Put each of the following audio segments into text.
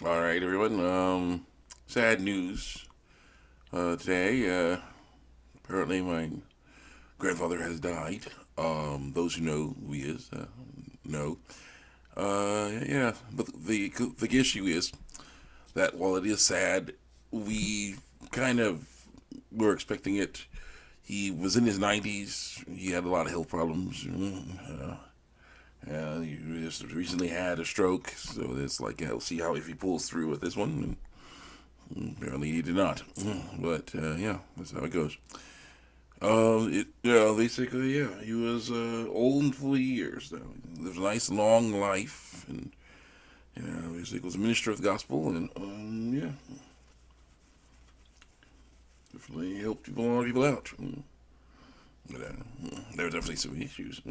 All right, everyone. Sad news today. Apparently, my grandfather has died. Those who know who he is know. Yeah, but the issue is that while it is sad, we kind of were expecting it. He was in his 90s. He had a lot of health problems. He just recently had a stroke, so it's like, yeah, we'll see how if he pulls through with this one. Apparently he did not. But yeah, that's how it goes. Basically, yeah, he was old and full of years. Though he lived a nice long life, and basically was a minister of the gospel, and yeah, definitely helped people, a lot of people out. But there were definitely some issues.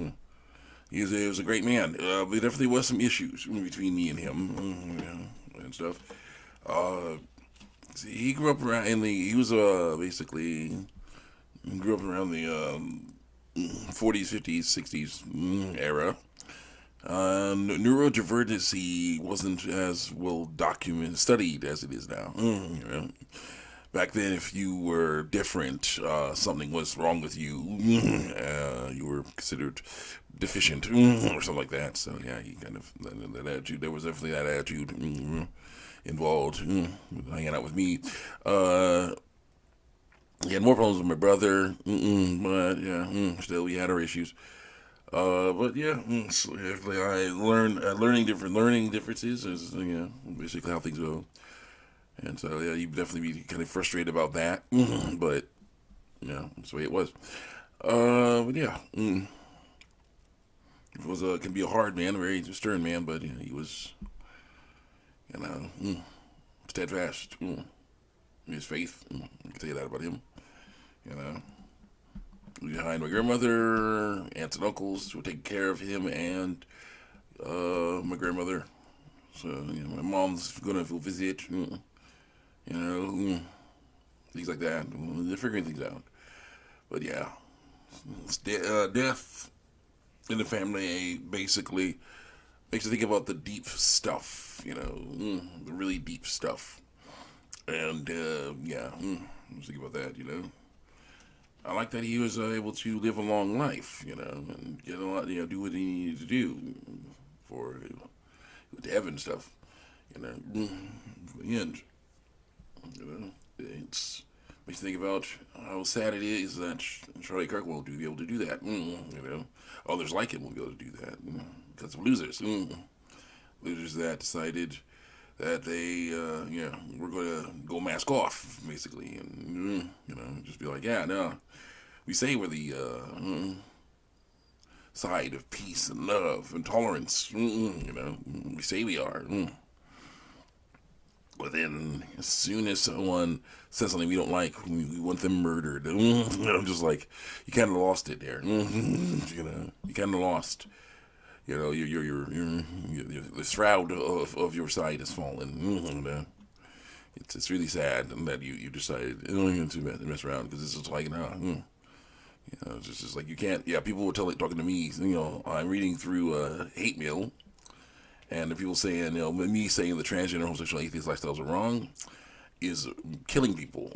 He was a great man. There definitely was some issues between me and him, and stuff. Uh, See, he grew up around in the. He was basically grew up around the 40s, 50s, 60s era. Neurodivergency wasn't as well documented, studied as it is now. Back then, if you were different, something was wrong with you. You were considered deficient or something like that. So yeah, he kind of that attitude. There was definitely that attitude involved with hanging out with me. Uh, he had more problems with my brother, but yeah, still we had our issues. But yeah, so definitely I learned learning differences is basically how things go. And so yeah, you definitely be kind of frustrated about that, but yeah, that's the way it was. But yeah, it was can be a hard man, a very stern man, but he was steadfast in his faith. I can tell you that about him. You know, behind my grandmother, aunts and uncles who were taking care of him, and my grandmother. So my mom's gonna go visit. Things like that. They're figuring things out. But yeah, death in the family basically makes you think about the deep stuff. The really deep stuff. And yeah, just think about that. I like that he was able to live a long life, and get a lot, do what he needed to do for to heaven stuff, for the end, it's makes you think about how sad it is that Charlie Kirk won't be able to do that. Others like him won't be able to do that because of losers, losers that decided that they, we're going to go mask off, basically, and just be like, yeah, no, we say we're the side of peace and love and tolerance. We say we are. But then, as soon as someone says something we don't like, we want them murdered. Just like you kind of lost it there. You kind of lost. The shroud of your side has fallen. It's really sad that you decided to mess around because it's just like it's just like you can't. Yeah, people were talking to me. I'm reading through hate mail, and the people saying, me saying the transgender homosexual atheist lifestyles are wrong is killing people.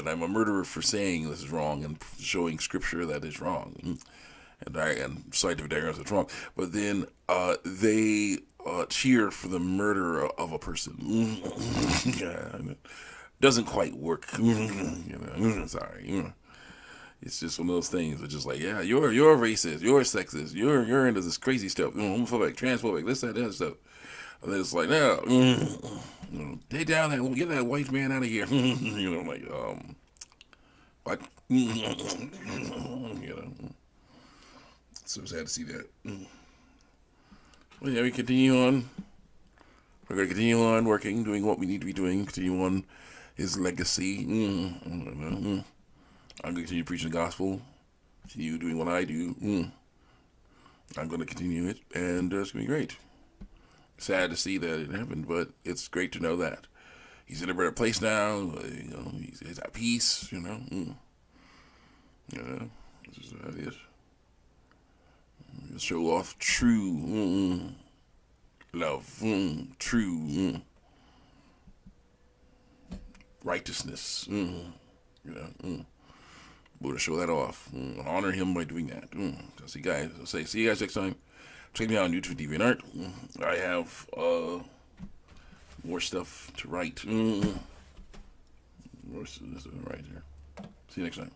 I'm a murderer for saying this is wrong and showing scripture that is wrong, and scientific diagrams that's wrong. But then they cheer for the murder of a person. Yeah, doesn't quite work. Sorry. It's just one of those things. It's just like, yeah, you're racist, you're sexist, you're into this crazy stuff, homophobic, transphobic, this, that stuff. And then it's like, no, take down that, get that white man out of here. Like, what? So sad to see that. Well, yeah, we continue on. We're going to continue on working, doing what we need to be doing, continue on his legacy. I'm going to continue preaching the gospel, continue doing what I do. I'm going to continue it, and it's going to be great. Sad to see that it happened, but it's great to know that he's in a better place now. He's at peace. This is how it is. Show off true love, true righteousness. You know, we'll show that off. Honor him by doing that. See you guys next time. Check me out on YouTube TV and Art. I have more stuff to write. More stuff right here. See you next time.